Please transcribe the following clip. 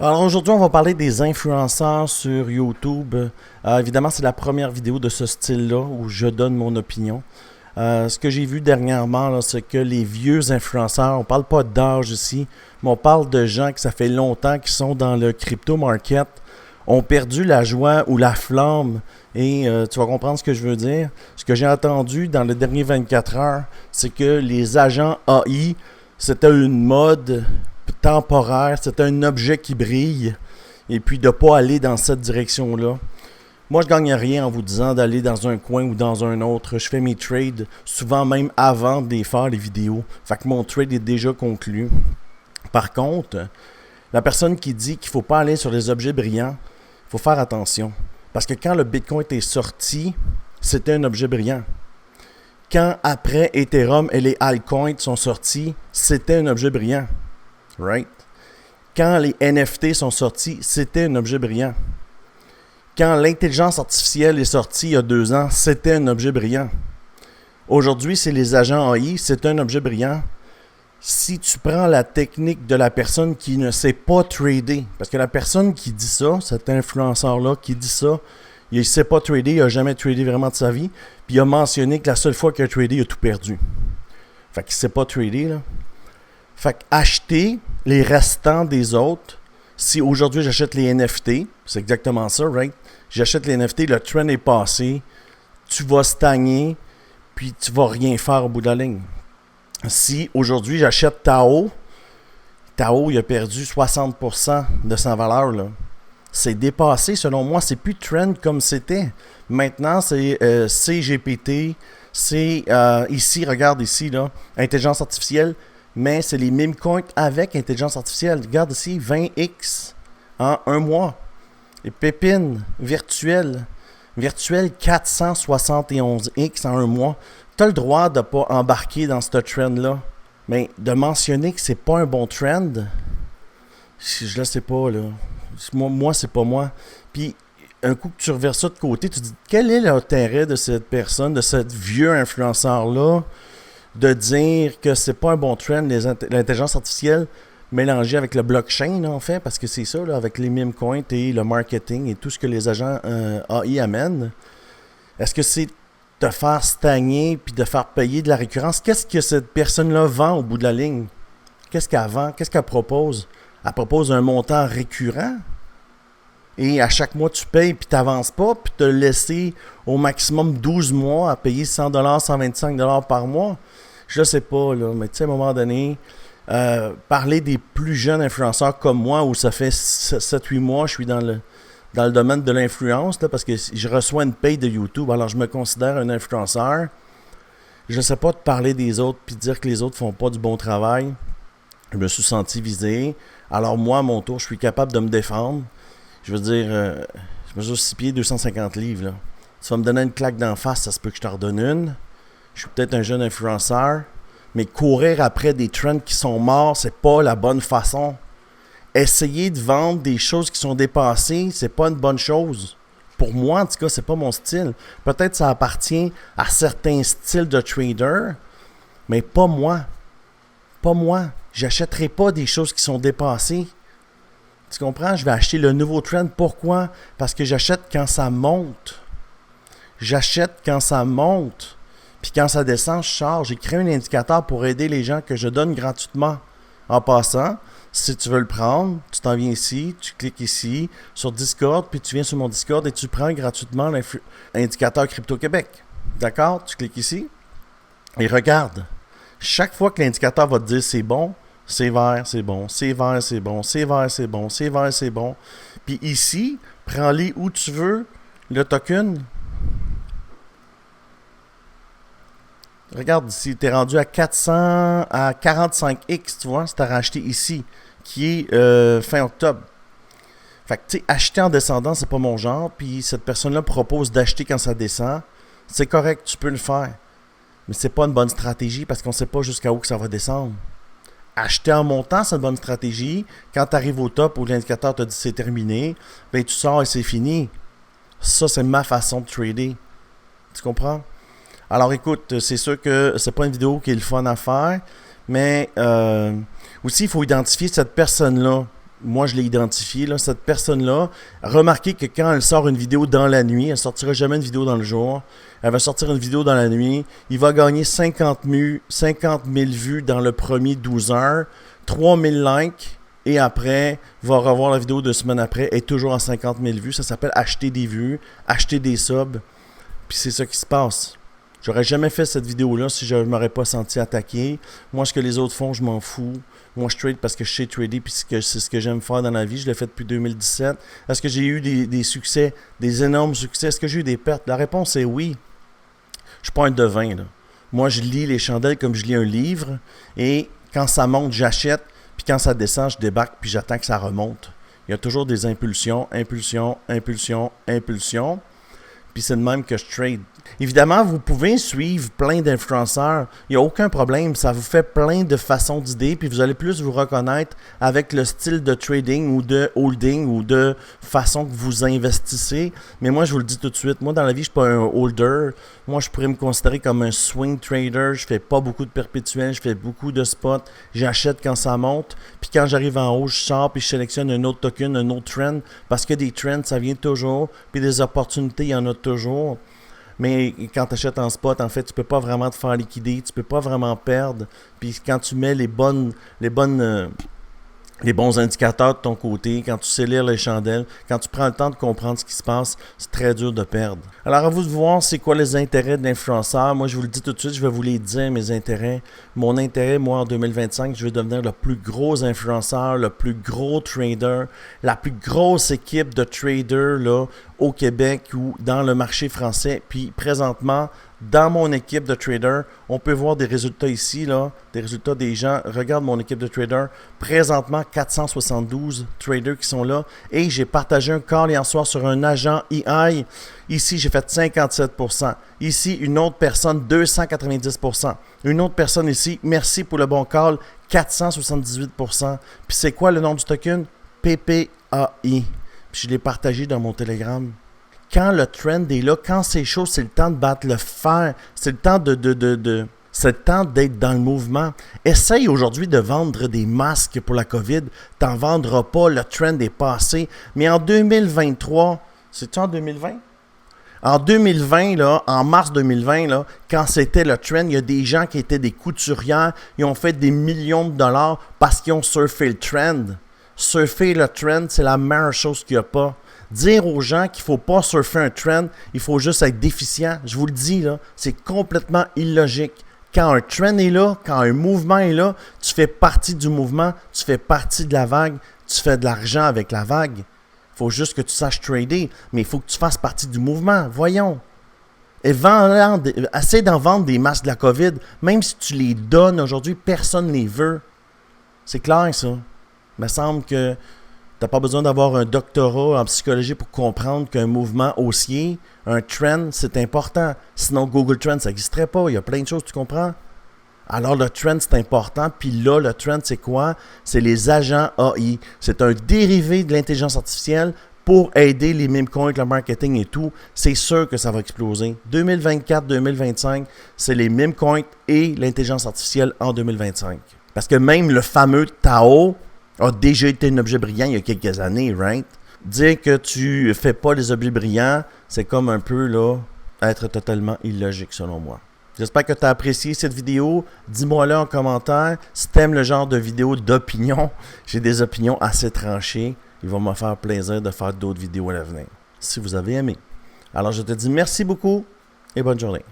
Alors aujourd'hui, on va parler des influenceurs sur YouTube. Évidemment, c'est la première vidéo de ce style-là où je donne mon opinion. Ce que j'ai vu dernièrement, là, c'est que les vieux influenceurs, on parle pas d'âge ici, mais on parle de gens qui ça fait longtemps qui sont dans le crypto market, ont perdu la joie ou la flamme. Et tu vas comprendre ce que je veux dire. Ce que j'ai entendu dans les derniers 24 heures, c'est que les agents AI, c'était une mode temporaire, c'est un objet qui brille, et puis de ne pas aller dans cette direction-là. Moi, je gagne rien en vous disant d'aller dans un coin ou dans un autre. Je fais mes trades souvent même avant de les faire, les vidéos. Fait que mon trade est déjà conclu. Par contre, la personne qui dit qu'il ne faut pas aller sur les objets brillants, il faut faire attention. Parce que quand le Bitcoin est sorti, c'était un objet brillant. Quand après Ethereum et les altcoins sont sortis, c'était un objet brillant. Right? Quand les NFT sont sortis, c'était un objet brillant. Quand l'intelligence artificielle est sortie il y a 2 ans, c'était un objet brillant. Aujourd'hui, c'est les agents AI, c'est un objet brillant. Si tu prends la technique de la personne qui ne sait pas trader, parce que la personne qui dit ça, cet influenceur-là qui dit ça, il ne sait pas trader, il n'a jamais tradé vraiment de sa vie, puis il a mentionné que la seule fois qu'il a tradé, il a tout perdu. Fait qu'il ne sait pas trader, là. Fait qu'acheter les restants des autres, si aujourd'hui j'achète les NFT, c'est exactement ça, right? J'achète les NFT, le trend est passé, tu vas stagner, puis tu vas rien faire au bout de la ligne. Si aujourd'hui j'achète Tao, il a perdu 60% de sa valeur, là. C'est dépassé, selon moi, c'est plus trend comme c'était. Maintenant, c'est CGPT, c'est ici, regarde ici, là, intelligence artificielle, mais c'est les mêmes coins avec intelligence artificielle. Regarde ici, 20x en un mois. Et Pépine, virtuel 471x en un mois. Tu as le droit de ne pas embarquer dans ce trend-là. Mais de mentionner que c'est pas un bon trend, je le sais pas, là. Moi, c'est pas moi. Puis, un coup que tu reverses ça de côté, tu te dis, quel est l'intérêt de cette personne, de ce vieux influenceur-là, de dire que c'est pas un bon trend, l'intelligence artificielle mélangée avec le blockchain, là, en fait, parce que c'est ça, là, avec les meme coins et le marketing et tout ce que les agents AI amènent. Est-ce que c'est de faire stagner puis de faire payer de la récurrence? Qu'est-ce que cette personne-là vend au bout de la ligne? Qu'est-ce qu'elle vend? Qu'est-ce qu'elle propose? Elle propose un montant récurrent. Et à chaque mois, tu payes puis tu n'avances pas, puis te laisser au maximum 12 mois à payer 100$, 125$ par mois. Je sais pas, là, mais tu sais, à un moment donné, parler des plus jeunes influenceurs comme moi, où ça fait 7-8 mois, je suis dans le domaine de l'influence, là, parce que je reçois une paye de YouTube, alors je me considère un influenceur. Je ne sais pas de parler des autres puis dire que les autres font pas du bon travail. Je me suis senti visé. Alors moi, à mon tour, je suis capable de me défendre. Je veux dire, je mesure 6 pieds, 250 livres. Là. Tu vas me donner une claque d'en face, ça se peut que je t'en redonne une. Je suis peut-être un jeune influenceur, mais courir après des trends qui sont morts, c'est pas la bonne façon. Essayer de vendre des choses qui sont dépassées, c'est pas une bonne chose. Pour moi, en tout cas, c'est pas mon style. Peut-être que ça appartient à certains styles de trader, mais pas moi. Pas moi. J'achèterai pas des choses qui sont dépassées. Tu comprends? Je vais acheter le nouveau trend. Pourquoi? Parce que j'achète quand ça monte. J'achète quand ça monte. Puis quand ça descend, je charge. J'ai créé un indicateur pour aider les gens que je donne gratuitement. En passant, si tu veux le prendre, tu t'en viens ici, tu cliques ici, sur Discord, puis tu viens sur mon Discord et tu prends gratuitement l'indicateur Crypto Québec. D'accord? Tu cliques ici et regarde. Chaque fois que l'indicateur va te dire c'est bon, c'est vert, c'est bon, c'est vert, c'est bon, c'est vert, c'est bon, c'est vert, c'est bon. Puis ici, prends-les où tu veux, le token. Regarde ici, tu es rendu à 45x, tu vois, c'est à racheter ici, qui est fin octobre. Fait que, tu sais, acheter en descendant, c'est pas mon genre, puis cette personne-là propose d'acheter quand ça descend. C'est correct, tu peux le faire. Mais c'est pas une bonne stratégie parce qu'on sait pas jusqu'à où que ça va descendre. Acheter en montant, c'est une bonne stratégie. Quand tu arrives au top où l'indicateur te dit c'est terminé, ben tu sors et c'est fini. Ça, c'est ma façon de trader. Tu comprends? Alors écoute, c'est sûr que c'est pas une vidéo qui est le fun à faire, mais aussi il faut identifier cette personne-là. moi je l'ai identifié, là, cette personne-là, remarquez que quand elle sort une vidéo dans la nuit, elle ne sortira jamais une vidéo dans le jour, elle va sortir une vidéo dans la nuit, il va gagner 50 000 vues dans le premier 12 heures, 3000 likes, et après, va revoir la vidéo 2 semaines après, et toujours à 50 000 vues. Ça s'appelle acheter des vues, acheter des subs, puis c'est ça qui se passe. J'aurais jamais fait cette vidéo-là si je ne m'aurais pas senti attaqué. Moi, ce que les autres font, je m'en fous. Moi, je trade parce que je sais trader, puis c'est ce que j'aime faire dans la vie. Je l'ai fait depuis 2017. Est-ce que j'ai eu des succès, des énormes succès? Est-ce que j'ai eu des pertes? La réponse est oui. Je suis pas un devin, là. Moi, je lis les chandelles comme je lis un livre, et quand ça monte, j'achète, puis quand ça descend, je débarque, puis j'attends que ça remonte. Il y a toujours des impulsions, impulsions, impulsions, impulsions. Puis c'est de même que je trade. Évidemment, vous pouvez suivre plein d'influenceurs. Il n'y a aucun problème. Ça vous fait plein de façons d'idées. Puis vous allez plus vous reconnaître avec le style de trading ou de holding ou de façon que vous investissez. Mais moi, je vous le dis tout de suite. Moi, dans la vie, je ne suis pas un holder. Moi, je pourrais me considérer comme un swing trader. Je ne fais pas beaucoup de perpétuels. Je fais beaucoup de spots. J'achète quand ça monte. Puis quand j'arrive en haut, je sors puis je sélectionne un autre token, un autre trend. Parce que des trends, ça vient toujours. Puis des opportunités, il y en a toujours. Mais quand tu achètes en spot, en fait, tu peux pas vraiment te faire liquider, tu peux pas vraiment perdre. Puis quand tu mets les bons indicateurs de ton côté, quand tu sais lire les chandelles, quand tu prends le temps de comprendre ce qui se passe, c'est très dur de perdre. Alors, à vous de voir c'est quoi les intérêts de l'influenceur. Moi, je vous le dis tout de suite, je vais vous les dire, mes intérêts. Mon intérêt, moi, en 2025, je vais devenir le plus gros influenceur, le plus gros trader, la plus grosse équipe de traders là, au Québec ou dans le marché français. Puis, présentement, dans mon équipe de traders, on peut voir des résultats ici, là, des résultats des gens. Regarde mon équipe de traders. Présentement, 472 traders qui sont là. Et j'ai partagé un call hier soir sur un agent EI. Ici, j'ai fait 57%. Ici, une autre personne, 290%. Une autre personne ici, merci pour le bon call, 478%. Puis c'est quoi le nom du token? PPAI. Puis je l'ai partagé dans mon Telegram. Quand le trend est là, quand c'est chaud, c'est le temps de battre le fer. C'est le temps c'est le temps d'être dans le mouvement. Essaye aujourd'hui de vendre des masques pour la COVID. T'en vendras pas, le trend est passé. Mais en 2023, c'est-tu en 2020? En 2020, là, en mars 2020, là, quand c'était le trend, il y a des gens qui étaient des couturières, ils ont fait des millions de dollars parce qu'ils ont surfé le trend. Surfer le trend, c'est la meilleure chose qu'il n'y a pas. Dire aux gens qu'il ne faut pas surfer un trend, il faut juste être déficient. Je vous le dis, là, c'est complètement illogique. Quand un trend est là, quand un mouvement est là, tu fais partie du mouvement, tu fais partie de la vague, tu fais de l'argent avec la vague. Il faut juste que tu saches trader, mais il faut que tu fasses partie du mouvement. Voyons. Et essaie d'en vendre des masques de la COVID. Même si tu les donnes aujourd'hui, personne ne les veut. C'est clair, ça. Il me semble que tu n'as pas besoin d'avoir un doctorat en psychologie pour comprendre qu'un mouvement haussier, un trend, c'est important. Sinon, Google Trend, ça n'existerait pas. Il y a plein de choses, tu comprends? Alors, le trend, c'est important. Puis là, le trend, c'est quoi? C'est les agents AI. C'est un dérivé de l'intelligence artificielle pour aider les meme coins, le marketing et tout. C'est sûr que ça va exploser. 2024-2025, c'est les meme coins et l'intelligence artificielle en 2025. Parce que même le fameux Tao a déjà été un objet brillant il y a quelques années, right? Dire que tu fais pas les objets brillants, c'est comme un peu, là, être totalement illogique, selon moi. J'espère que tu as apprécié cette vidéo. Dis-moi-le en commentaire. Si tu aimes le genre de vidéo d'opinion, j'ai des opinions assez tranchées. Il va me faire plaisir de faire d'autres vidéos à l'avenir, si vous avez aimé. Alors, je te dis merci beaucoup et bonne journée.